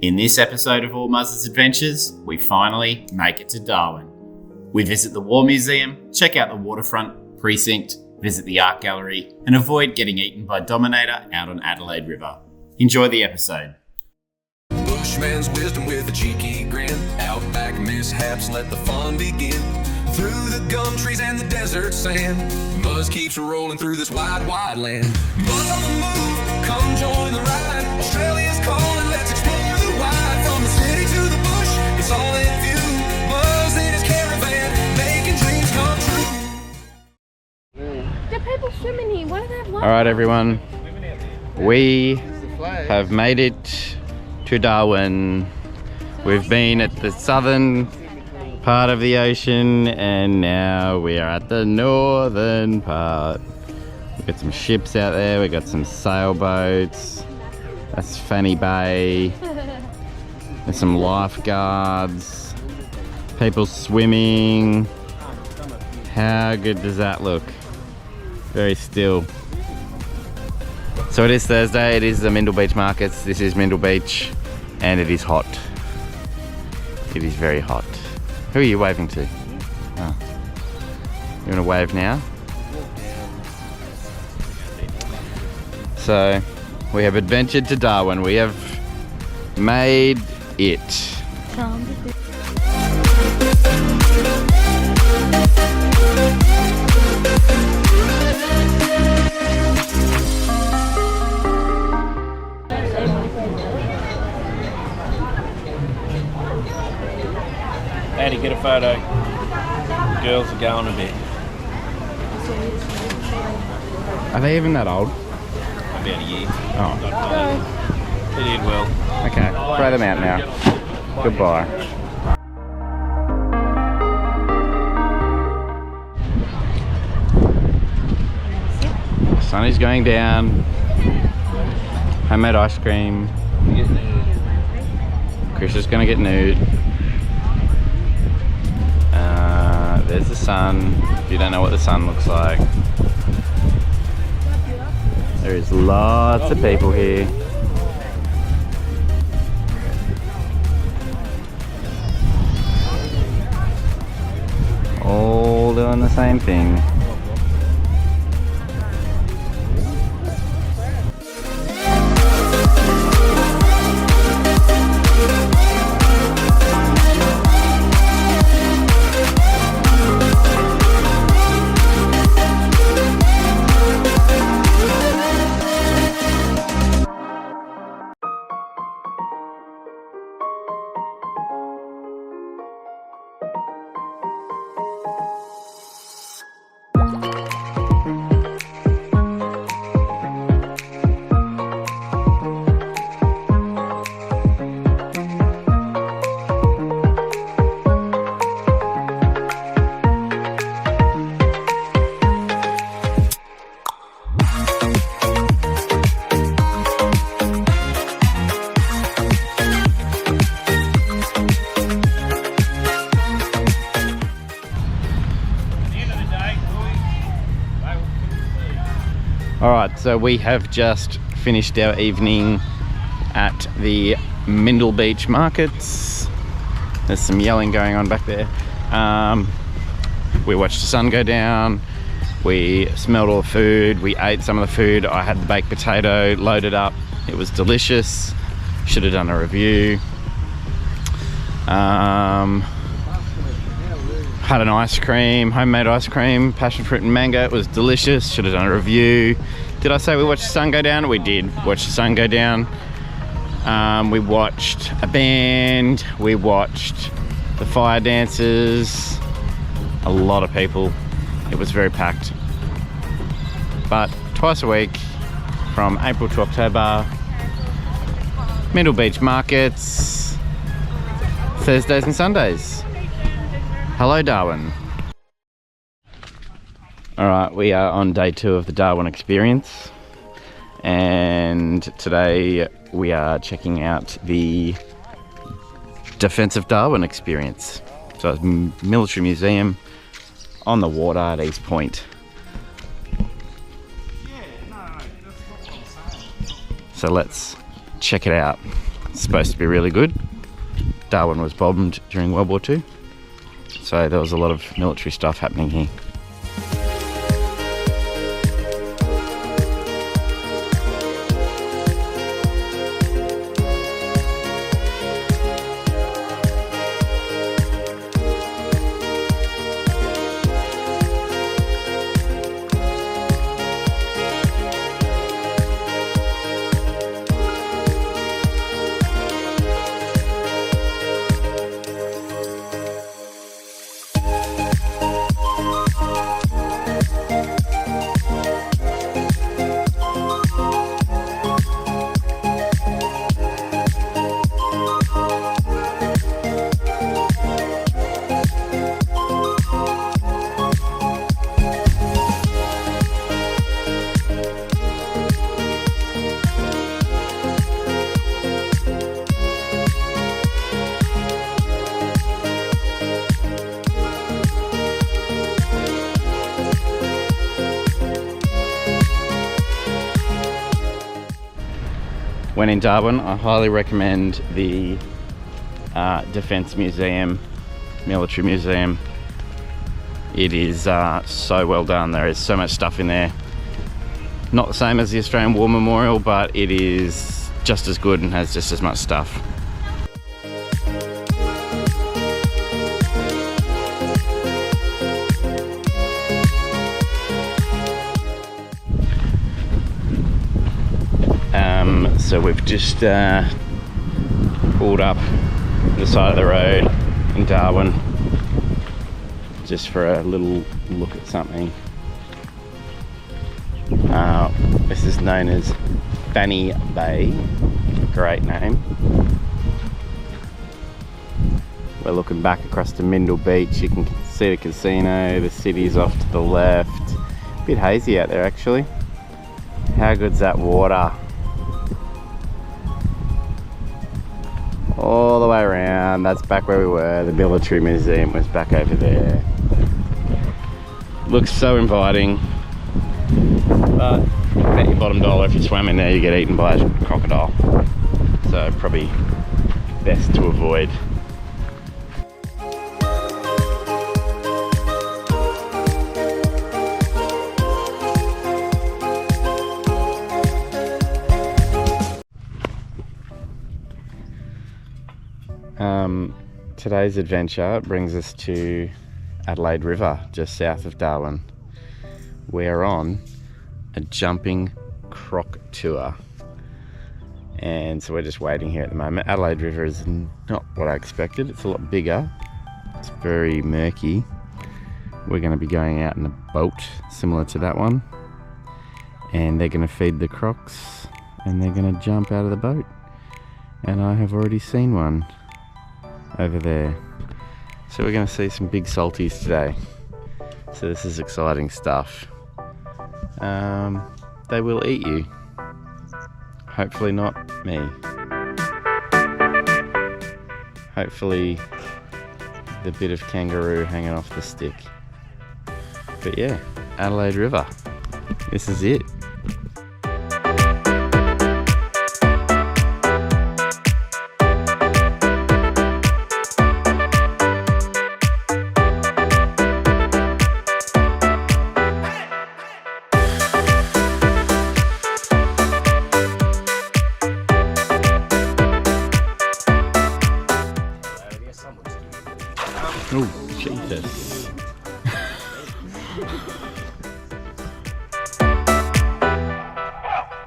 In this episode of All Muzz's Adventures, we finally make it to Darwin. We visit the War Museum, check out the Waterfront, Precinct, visit the Art Gallery, and avoid getting eaten by Dominator out on Adelaide River. Enjoy the episode. Bushman's wisdom with a cheeky grin. Outback mishaps, let the fun begin. Through the gum trees and the desert sand, Muzz keeps rolling through this wide, wide land. Muzz on the move, come join the ride. Australia's calling, let's explore the wide. From the city to the bush, it's all in view. Muzz in his caravan, making dreams come true. There are people swimming here. Why do they have life? Alright everyone, we have made it to Darwin. We've been at the southern part of the ocean and now we are at the northern part. We've got some ships out there, we've got some sailboats. That's Fanny Bay. There's some lifeguards, people swimming. How good does that look? Very still. So it is Thursday, it is the Mindil Beach markets. This is Mindil Beach and it is hot. It is very hot. Who are you waving to? Oh. You want to wave now? So we have adventured to Darwin. We have made it. Andy, get a photo. Girls are going a bit. Are they even that old? About a year. Oh. They did well. Okay, throw them out now. Goodbye. Sun is going down. Homemade ice cream. Chris is gonna get nude. There's the sun. If you don't know what the sun looks like. There is lots of people here. All doing the same thing. Alright, so we have just finished our evening at the Mindil Beach markets. There's some yelling going on back there. We watched the sun go down, we smelled all the food, we ate some of the food. I had the baked potato loaded up, it was delicious. Should have done a review. Had an ice cream, homemade ice cream, passion fruit and mango. It was delicious. Should have done a review. Did I say we watched the sun go down? We did watch the sun go down. We watched a band. We watched the fire dancers. A lot of people. It was very packed. But twice a week from April to October, Mindil Beach markets, Thursdays and Sundays. Hello Darwin. Alright, we are on day 2 of the Darwin experience and today we are checking out the Defensive Darwin experience. So it's Military Museum on the water at East Point. So let's check it out. It's supposed to be really good. Darwin was bombed during World War II, so there was a lot of military stuff happening here. When in Darwin, I highly recommend the Defence Museum, Military Museum. It is so well done. There is so much stuff in there. Not the same as the Australian War Memorial, but it is just as good and has just as much stuff. So we've just pulled up the side of the road in Darwin just for a little look at something. This is known as Fanny Bay. Great name. We're looking back across to Mindil Beach. You can see the casino, the city's off to the left. A bit hazy out there actually. How good's that water? All the way around, that's back where we were. The Military Museum was back over there. Looks so inviting, but bet your bottom dollar if you swam in there you get eaten by a crocodile. So probably best to avoid. Today's adventure brings us to Adelaide River, just south of Darwin. We're on a jumping croc tour, and so we're just waiting here at the moment. Adelaide River is not what I expected. It's a lot bigger. It's very murky. We're going to be going out in a boat similar to that one, and they're going to feed the crocs and they're going to jump out of the boat, and I have already seen one over there. So we're going to see some big salties today. So this is exciting stuff. They will eat you. Hopefully not me. Hopefully the bit of kangaroo hanging off the stick. But yeah, Adelaide River. This is it. Oh, Jesus.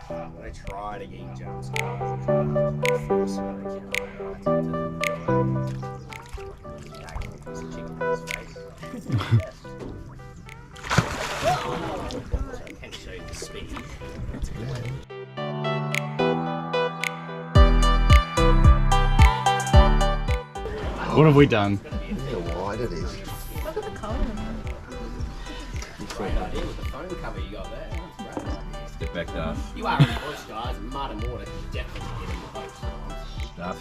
When I try to get jumps, I can show you the speed. What have we done? How wide it is. Look at the colour. Great idea with the phone cover you got there. That's great. Step back, Darth. You are in the bush, guys. Mud and water can definitely get in the boat. Darth,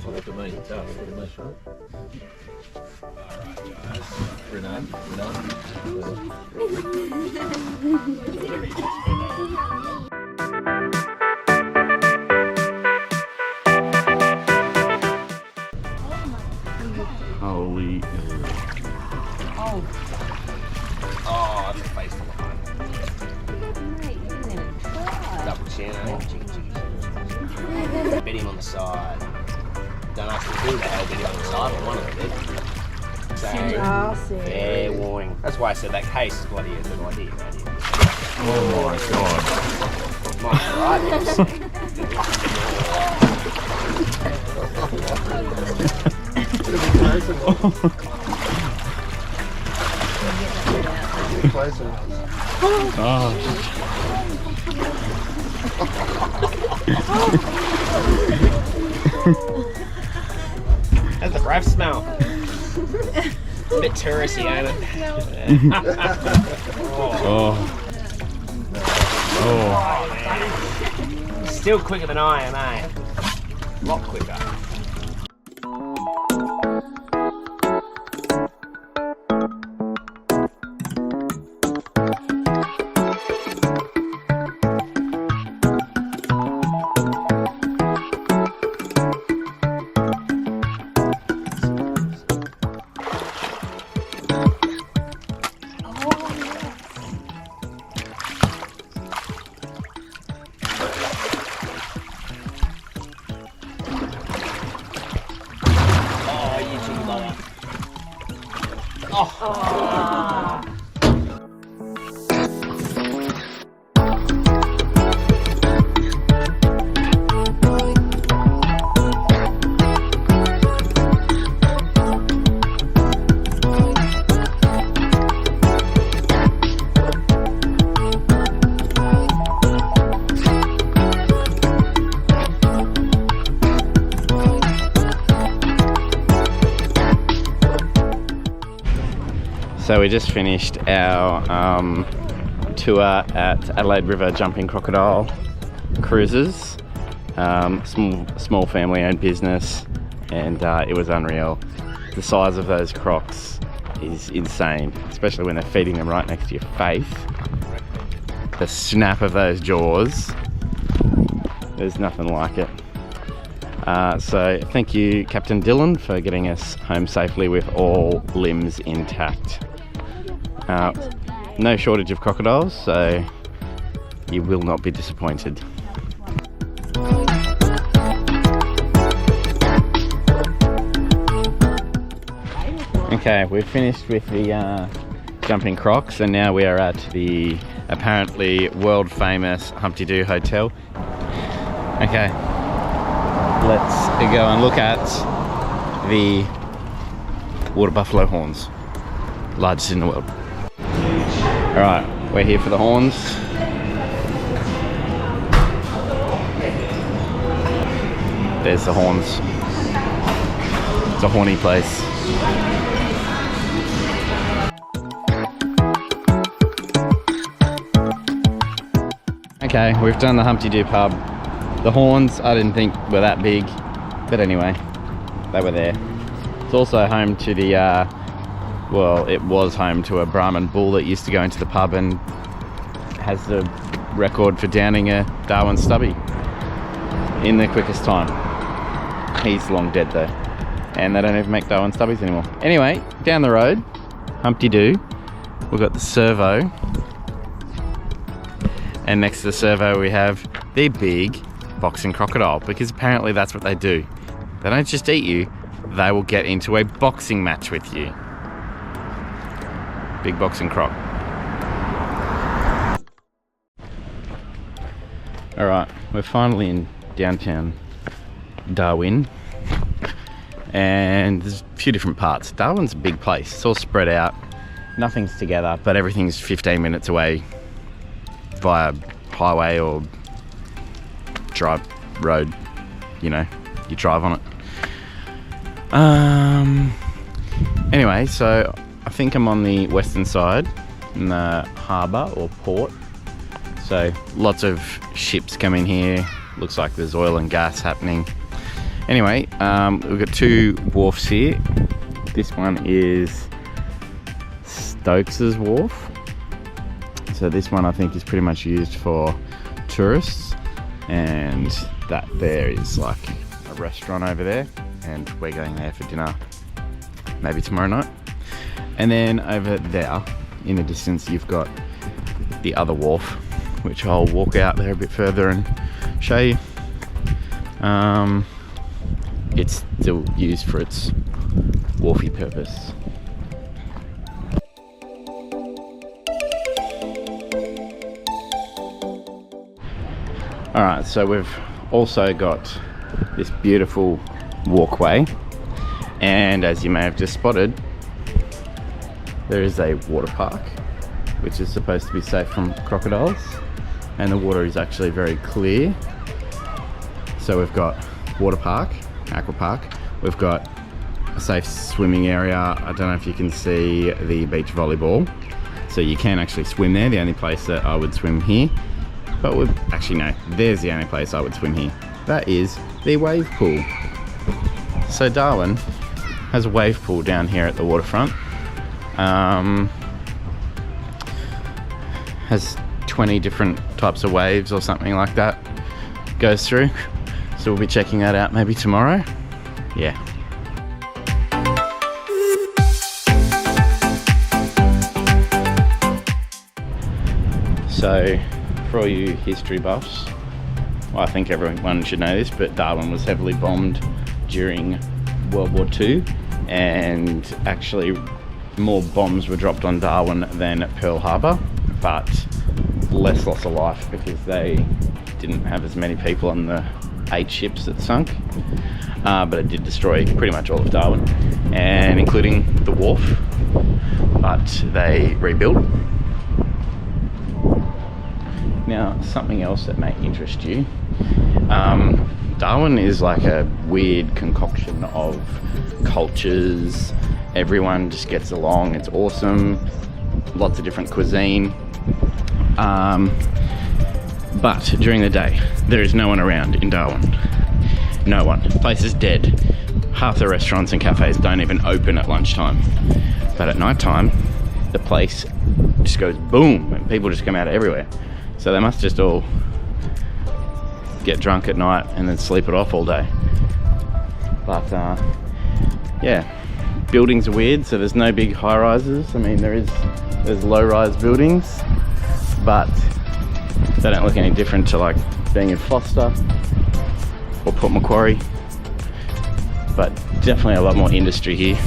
look at me. Darth, look at me. Alright, guys. Renee. Holy. Oh, that's a face full of fun. Double chin, eh? Bit him on the side. Don't ask me who the hell bit him on the side, but one of them did. So, fair warning. That's why I said that case is bloody a good idea, man. Oh my god. Might How's the breath smell? A bit touristy, ain't it? Still quicker than I am, eh? A lot quicker. So we just finished our tour at Adelaide River Jumping Crocodile Cruises. Small family-owned business, and it was unreal. The size of those crocs is insane, especially when they're feeding them right next to your face. The snap of those jaws, there's nothing like it. So thank you, Captain Dylan, for getting us home safely with all limbs intact. No shortage of crocodiles, so you will not be disappointed. Okay, we've finished with the jumping crocs, and now we are at the apparently world famous Humpty Doo Hotel. Okay, let's go and look at the water buffalo horns, largest in the world. Alright, we're here for the horns. There's the horns. It's a horny place. Okay, we've done the Humpty Doo pub. The horns I didn't think were that big, but anyway, they were there. It's also home to the well, it was home to a Brahman bull that used to go into the pub and has the record for downing a Darwin stubby in the quickest time. He's long dead though, and they don't even make Darwin stubbies anymore. Anyway, down the road, Humpty Doo, we've got the servo, and next to the servo we have the big boxing crocodile, because apparently that's what they do. They don't just eat you, they will get into a boxing match with you. Big boxing croc. Alright, we're finally in downtown Darwin, and there's a few different parts. Darwin's a big place, it's all spread out, nothing's together, but everything's 15 minutes away via highway or drive road, you know, you drive on it. Anyway, so I think I'm on the western side in the harbour or port, so lots of ships come in here. Looks like there's oil and gas happening. Anyway, we've got two wharfs here. This one is Stokes's Wharf, so this one I think is pretty much used for tourists, and that there is like a restaurant over there, and we're going there for dinner. maybe tomorrow night. And then over there in the distance you've got the other wharf, which I'll walk out there a bit further and show you. It's still used for its wharfy purpose. Alright, so we've also got this beautiful walkway, and as you may have just spotted, there is a water park which is supposed to be safe from crocodiles, and the water is actually very clear. So we've got water park, aqua park, we've got a safe swimming area. I don't know if you can see the beach volleyball, so you can actually swim there. The only place that I would swim here, but actually no, there's the only place I would swim here. That is the wave pool. So Darwin has a wave pool down here at the waterfront. Has 20 different types of waves or something like that goes through. So we'll be checking that out maybe tomorrow. Yeah. So for all you history buffs, well, I think everyone should know this, but Darwin was heavily bombed during World War II, and actually more bombs were dropped on Darwin than Pearl Harbor, but less loss of life because they didn't have as many people on the 8 ships that sunk. But it did destroy pretty much all of Darwin, and including the wharf, but they rebuilt. Now, something else that may interest you, Darwin is like a weird concoction of cultures. Everyone just gets along, it's awesome, lots of different cuisine. But during the day, there is no one around in Darwin. No one. The place is dead. Half the restaurants and cafes don't even open at lunchtime. But at night time, the place just goes boom, and people just come out of everywhere. So they must just all get drunk at night and then sleep it off all day. But yeah, buildings are weird, so there's no big high rises. I mean, there's low rise buildings, but they don't look any different to like being in Foster or Port Macquarie. But definitely a lot more industry here.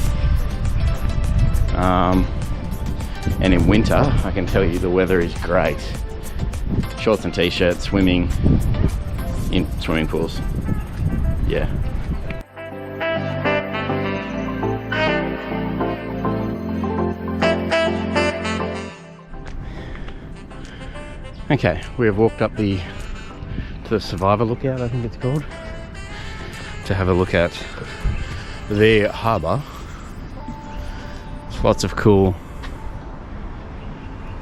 And in winter, I can tell you the weather is great. Shorts and t-shirts, swimming in swimming pools. Yeah. Okay, we have walked up to the Survivor Lookout, I think it's called, to have a look at the harbour. Lots of cool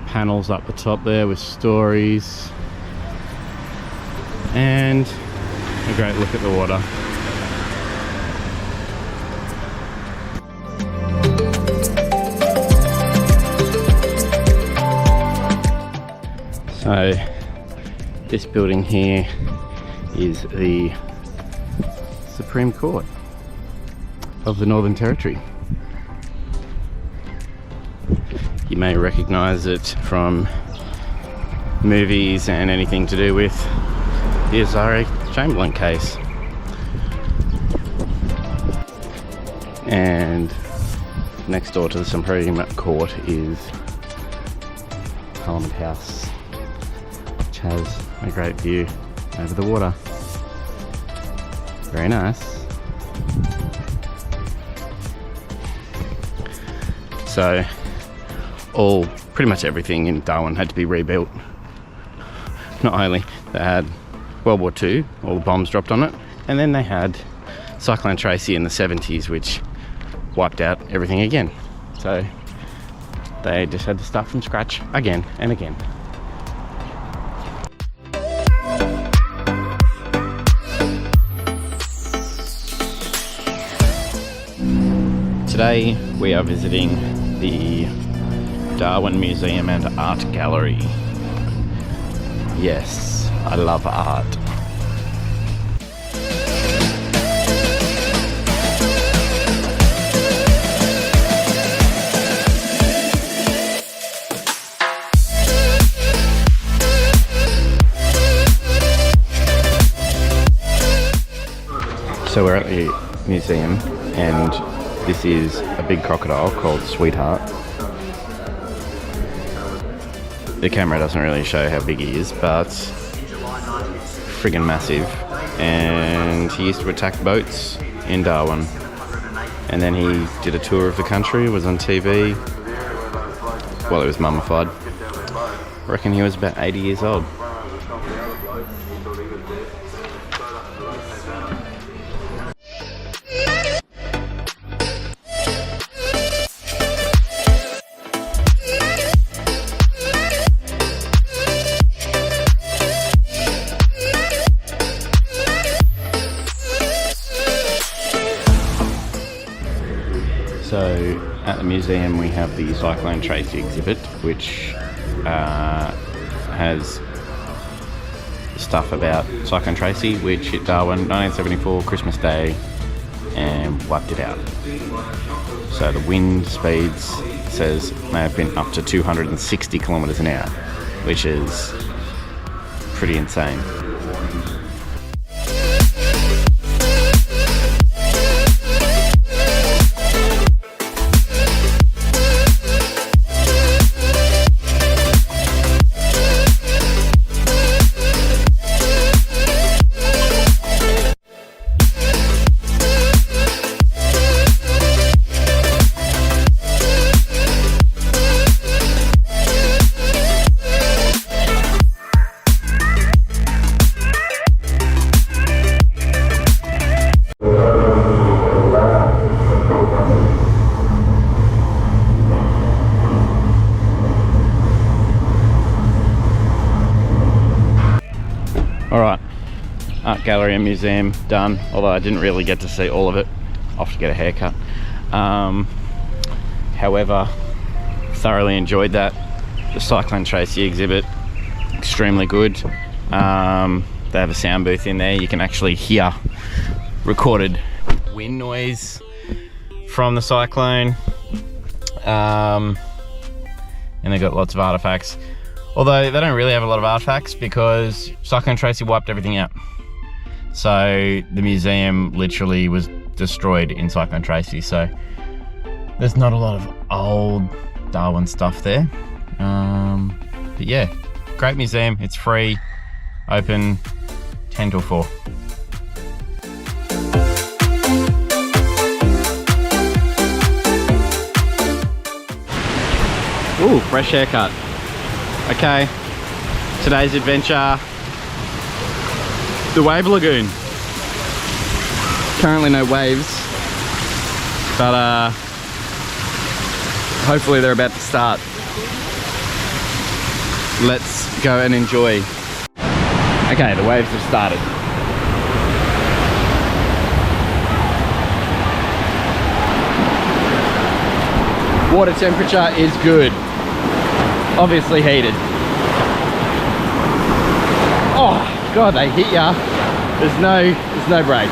panels up the top there with stories, and a great look at the water. So this building here is the Supreme Court of the Northern Territory. You may recognise it from movies and anything to do with the Azari Chamberlain case. And next door to the Supreme Court is Parliament House, which has a great view over the water. Very nice. So pretty much everything in Darwin had to be rebuilt. Not only they had World War II, all the bombs dropped on it, and then they had Cyclone Tracy in the 70s, which wiped out everything again. So they just had to start from scratch again and again. Today we are visiting the Darwin Museum and Art Gallery. Yes, I love art. So we're at the museum, and this is a big crocodile called Sweetheart. The camera doesn't really show how big he is, but friggin' massive. And he used to attack boats in Darwin. And then he did a tour of the country, was on TV. Well, it was mummified. I reckon he was about 80 years old. So at the museum we have the Cyclone Tracy exhibit, which has stuff about Cyclone Tracy, which hit Darwin 1974 Christmas Day and wiped it out. So the wind speeds, it says, may have been up to 260 kilometers an hour, which is pretty insane. Alright, art gallery and museum done, although I didn't really get to see all of it. I'll have to get a haircut. However, thoroughly enjoyed that. The Cyclone Tracy exhibit, extremely good. They have a sound booth in there. You can actually hear recorded wind noise from the cyclone. And they've got lots of artifacts. Although they don't really have a lot of artifacts because Cyclone Tracy wiped everything out. So the museum literally was destroyed in Cyclone Tracy. So there's not a lot of old Darwin stuff there. But yeah, great museum. It's free, open 10 till 4. Ooh, fresh haircut. Okay, today's adventure, the Wave Lagoon. Currently no waves, but hopefully they're about to start. Let's go and enjoy. Okay, the waves have started. Water temperature is good. Obviously heated. Oh God, they hit ya. There's no break.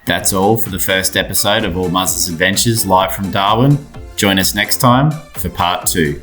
That's all for the first episode of All Muzz's Adventures live from Darwin. Join us next time for part 2.